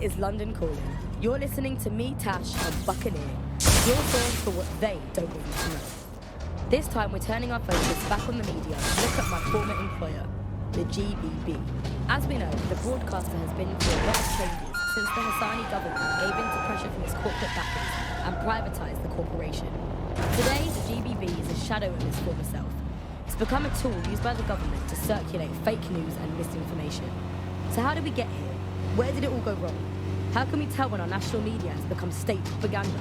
is London Calling. You're listening to me, Tash, on Buccaneer, your source for what they don't want you to know. This time we're turning our focus back on the media to look at my former employer, the GBB. As we know, the broadcaster has been through a lot of changes since the Hassani government gave in to pressure from its corporate backers and privatised the corporation. Today, the GBB is a shadow of its former self. It's become a tool used by the government to circulate fake news and misinformation. So how did we get here? Where did it all go wrong? How can we tell when our national media has become state propaganda?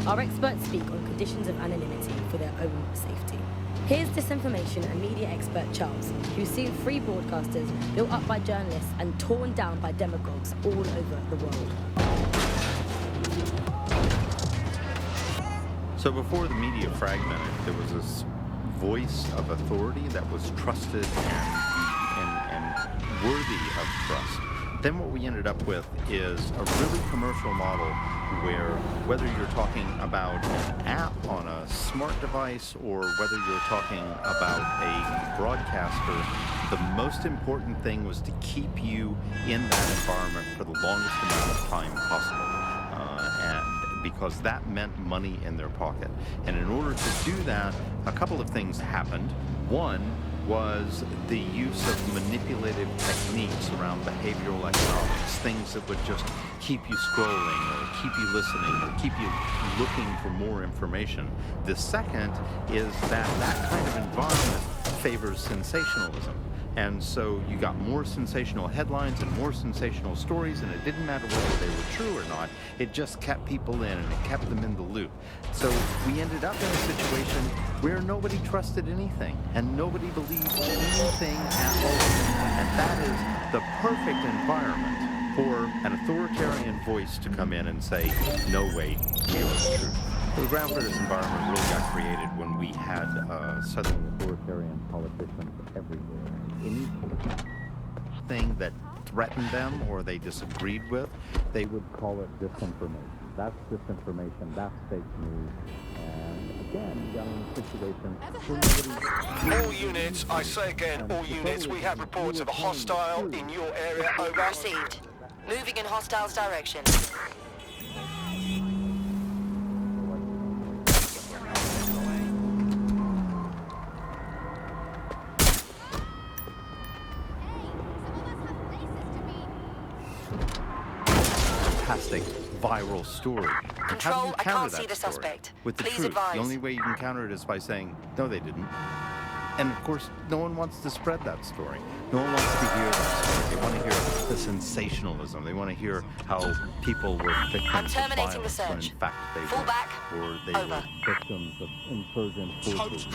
Our experts speak on conditions of anonymity for their own safety. Here's disinformation and media expert Charles, who's seen free broadcasters built up by journalists and torn down by demagogues all over the world. So before the media fragmented, there was this voice of authority that was trusted and worthy of trust. Then what we ended up with is a really commercial model where whether you're talking about an app on a smart device or whether you're talking about a broadcaster, the most important thing was to keep you in that environment for the longest amount of time possible. And because that meant money in their pocket. And in order to do that, a couple of things happened. One was the use of manipulative techniques around behavioral economics, things that would just keep you scrolling or keep you listening or keep you looking for more information. The second is that kind of environment favors sensationalism. And so you got more sensational headlines and more sensational stories, and it didn't matter whether they were true or not. It just kept people in and it kept them in the loop. So we ended up in a situation where nobody trusted anything and nobody believed anything at all. And that is the perfect environment for an authoritarian voice to come in and say, no, wait, here is the truth. The ground for this environment really got created when we had suddenly authoritarian politicians everywhere. Anything that threatened them or they disagreed with, they would call it disinformation. That's disinformation, that's fake news. And again, you got in a situation where all units, I say again, all units, we have reports of a hostile in your area. Over. Received. Moving in hostiles' direction. fantastic viral story. Control, I can't see the suspect. With the Please truth. advise. The only way you can counter it is by saying, no, they didn't. And of course, no one wants to spread that story. No one wants to hear that story. They want to hear the sensationalism. They want to hear how people were victims I'm terminating of violence the search. when in fact they Fall were, back. or they Over. were victims of insurgent forces.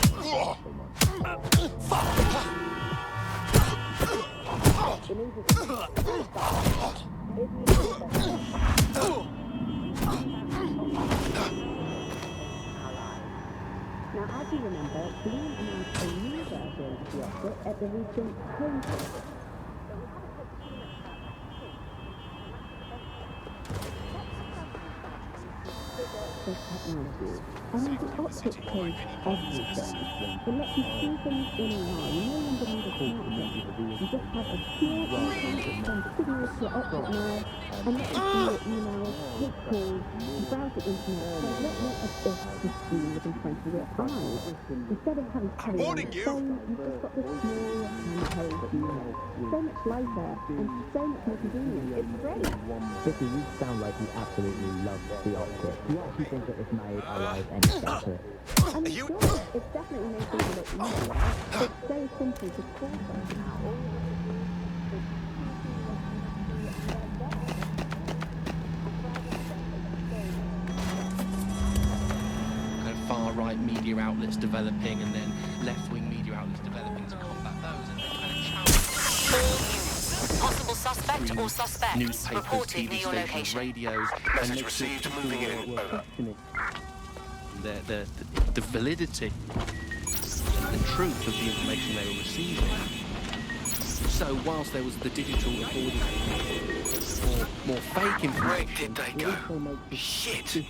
Now, as you remember, Bloom announced a new version of the optic at the recent Home Conference. This technology, and the optic codes everything. It lets you see things in now. You no longer need a camera. You just have a pure implant that sends signals to your optic nerve and let you see your emails, take calls, and browse the internet. So it's not as if the screen was in front of your eyes. Instead of having to carry on the phone, you've just got this small handheld unit. So much lighter and so much more convenient. It's great. Vicky, you sound like you absolutely love the optic. Do you actually think that it's made our lives any better? I'm sure it's definitely made things a bit easier. It's so simple to call them now. Kind of far-right media outlets developing and then left-wing media outlets developing to combat those and then kind of challenge Possible suspect or suspects newspapers, reported TV near your stations, location. radios, Message and make received, sure moving in. people Over. the validity, the truth of the information they were receiving. So whilst there was the digital recording or more fake information, Where did they go? Shit!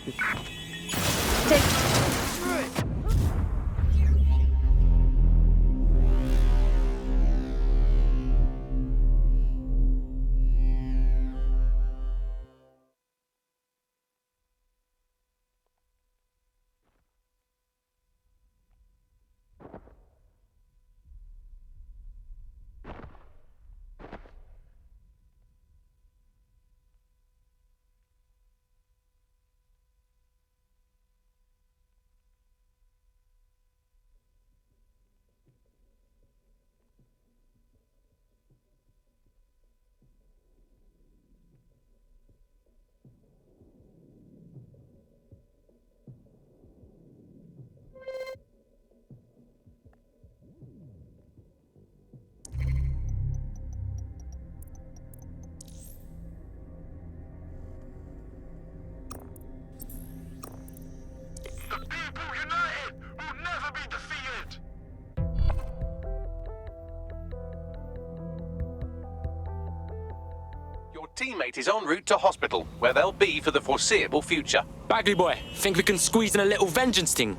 teammate is en route to hospital, where they'll be for the foreseeable future. Bagley boy, think we can squeeze in a little vengeance thing?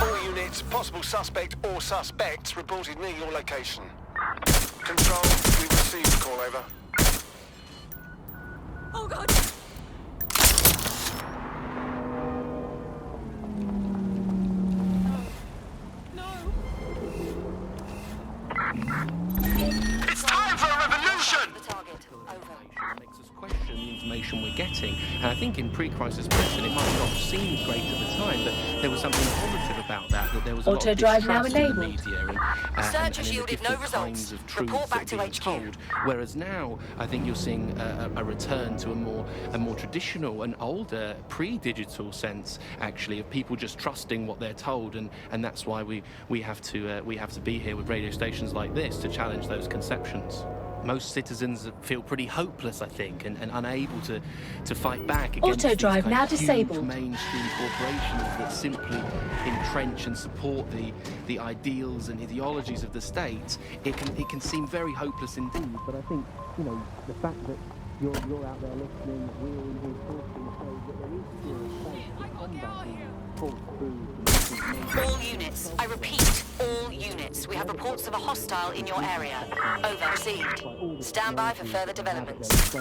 All units, possible suspect or suspects reported near your location. Control, we received a call over. Oh God! It's time for a revolution! The target. Over. That makes us question the information we're getting. And I think in pre-crisis Britain, it might not have seemed great at the time, but there was something positive about that there was a lot of Auto-drive now distrust in the enabled. media and Search and has in the yielded no different results. kinds of Report truths back that are being to HQ. told. Whereas now, I think you're seeing a return to a more traditional and older pre-digital sense, actually, of people just trusting what they're told, and that's why we have to be here with radio stations like this to challenge those conceptions. Most citizens feel pretty hopeless, I think, and unable to fight back against Auto-drive these now kind of disabled. huge mainstream corporations that simply entrench and support the ideals and ideologies of the state. It can seem very hopeless indeed. But I think, the fact that you're out there listening, we're in here talking, shows that there is still a space to combat these false truths. All units. I repeat, all units. We have reports of a hostile in your area. Over. Received. Stand by for further developments. It's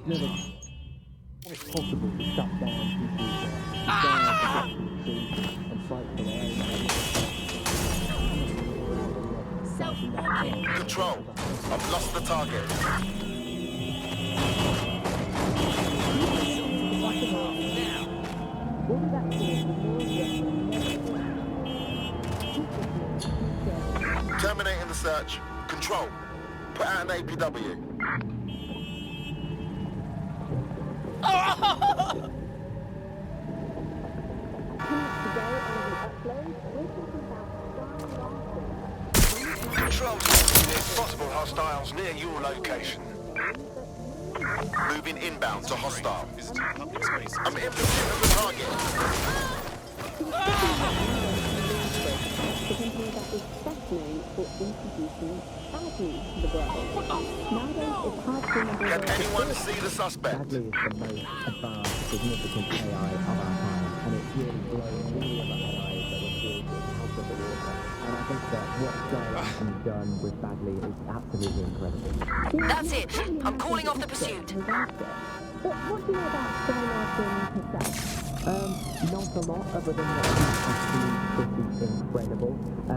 never possible to shut down people's and fight for their own. Control, I've lost the target. Terminating the search. Control, put out an APW. Control to all units, possible hostiles near your location. Moving inbound to hostile. I'm in pursuit of the target. Can anyone see the suspect? Bagley is the most advanced, significant AI of our time, and it's really blown many of the AIs that were created out of the water. And I think that what Skylark has done with Bagley is absolutely incredible. That's it. I'm calling off the pursuit. But what do you know about Skylark herself? Not a lot, other than that she's actually pretty incredible. I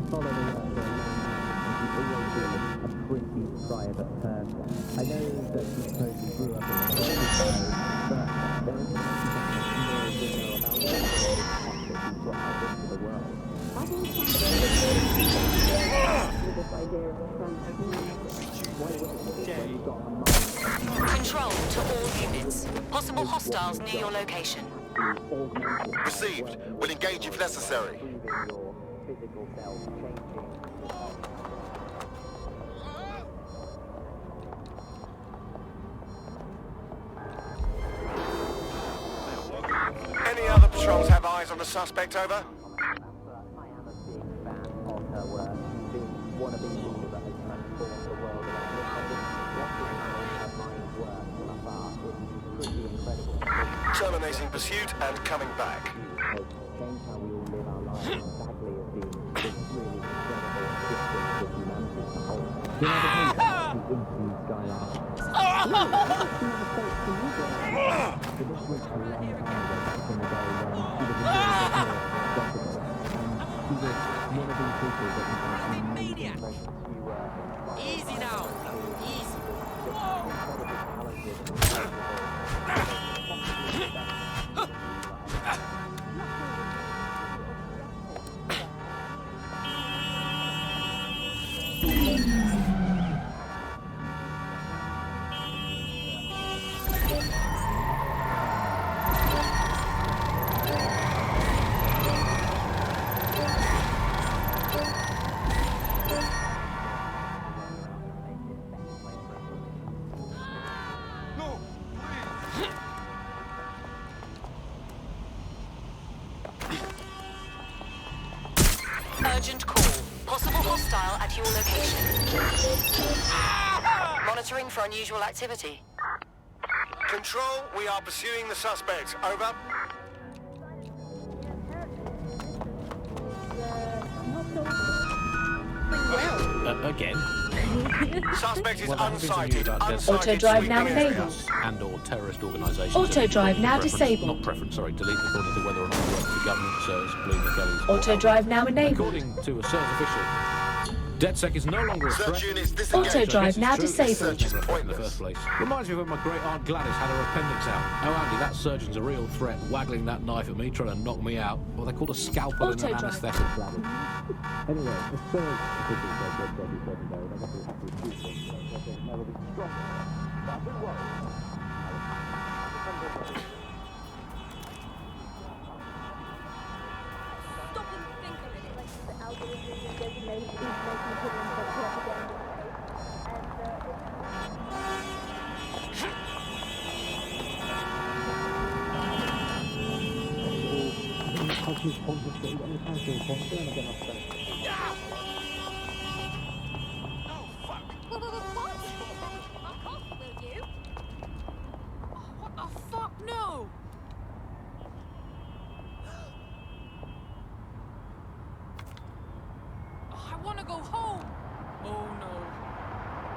follow her for a long time, and she's always been a pretty private person. I know that she supposedly grew up in the countryside, but there is much more we know about her than the that she's brought out into the world. I've always found it with this idea of Control to all units. Possible hostiles near your location. Received. Will engage if necessary. Any other patrols have eyes on the suspect, over? Raising pursuit and coming back. Change how we all live our lives exactly as being this really incredible distance of humanity as a whole. You know, the interviews guy last. So this was a long time ago, back in the day when she was a little bit more accessible. And she was one of these people that was actually media. Easy now. Easy. Urgent call. Possible hostile at your location. Monitoring for unusual activity. Control, we are pursuing the suspect. Over. Again. Suspect is Well, that was unsighted. about dead Unsighted. Auto-drive now sweeping area. enabled. And/or terrorist organisations. Auto-drive now Preference- disabled. Not preference, sorry, delete according to whether or not you work for the government, sirs, Blue McGillies. Auto-drive now enabled. According to a sirs official, DedSec is no longer a threat. Search units disengaged. Auto-drive now True, disabled. Search is in the pointless. first place. Reminds me of when my great aunt Gladys had her appendix out. Oh, Andy, that surgeon's a real threat, waggling that knife at me, trying to knock me out. Well, they called a scalpel in an Auto-drive. anaesthetic. Anyway, the third official said that Debbie said they were going to have to shoot them. They never be strong. But who was? Stop and think a minute. Like the algorithm is designated information put into the propaganda. What the fuck? No! I want to go home. Oh no.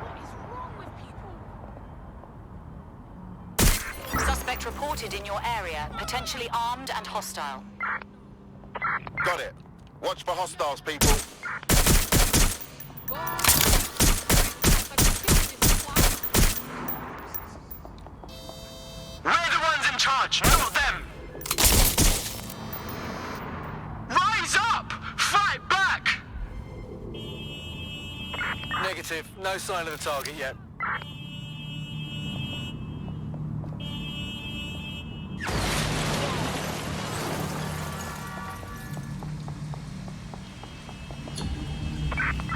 What is wrong with people? Suspect reported in your area, potentially armed and hostile. Got it. Watch for hostiles, people. We're the ones in charge, not them. Rise up! Fight back! Negative. No sign of the target yet.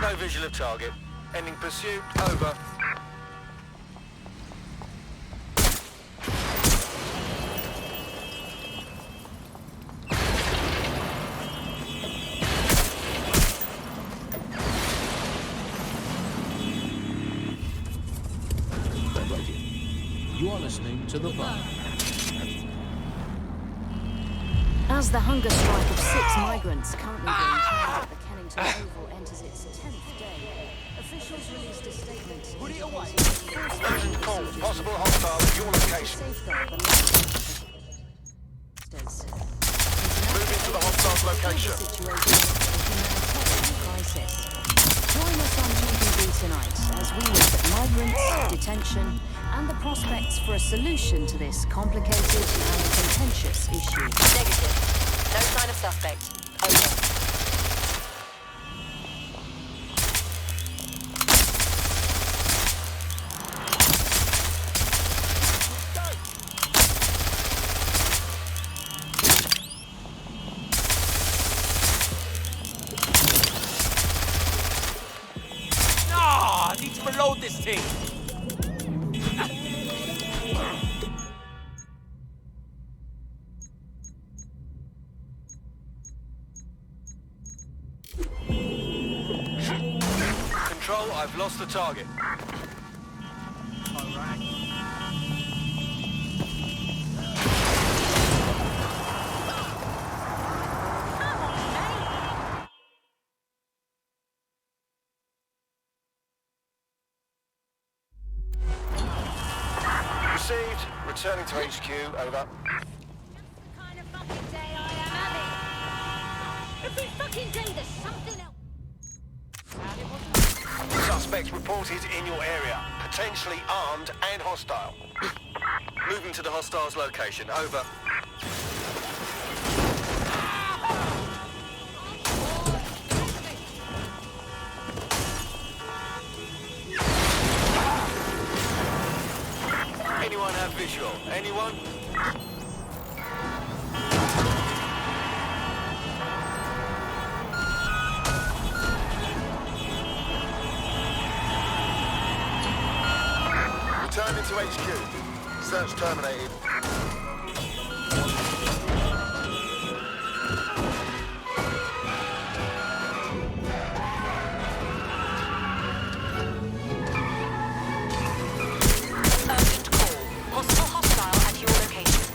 No visual of target. Ending pursuit. Over. You are listening to The Bar. As the hunger strike of 6 migrants currently being held at the Kennington Oval enters its 10th day, officials released a statement. Put it away. Urgent call. Possible hostile at your location. Safeguard the lives of Move into the hostile's location. crisis. Join us on GBB tonight as we look at migrants, detention, and the prospects for a solution to this complicated and contentious issue. Negative. No sign of suspect. Over. Ah, I need to reload this thing. Control, I've lost the target. received. Returning to HQ, over. Kind of fucking day I am having. Every fucking day there's something else. Suspect reported in your area. Potentially armed and hostile. Moving to the hostile's location, over. Anyone have visual? Anyone? Returning to HQ. Search terminated. Urgent call. Possible hostile at your location.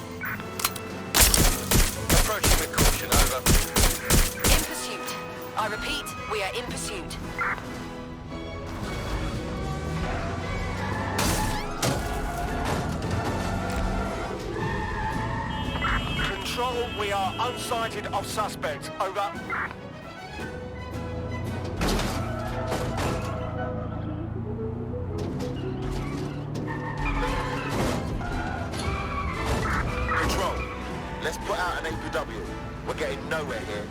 Approaching with caution, over. In pursuit. I repeat, we are in pursuit. Control, we are unsighted of suspect, over. Control, let's put out an APW. We're getting nowhere here.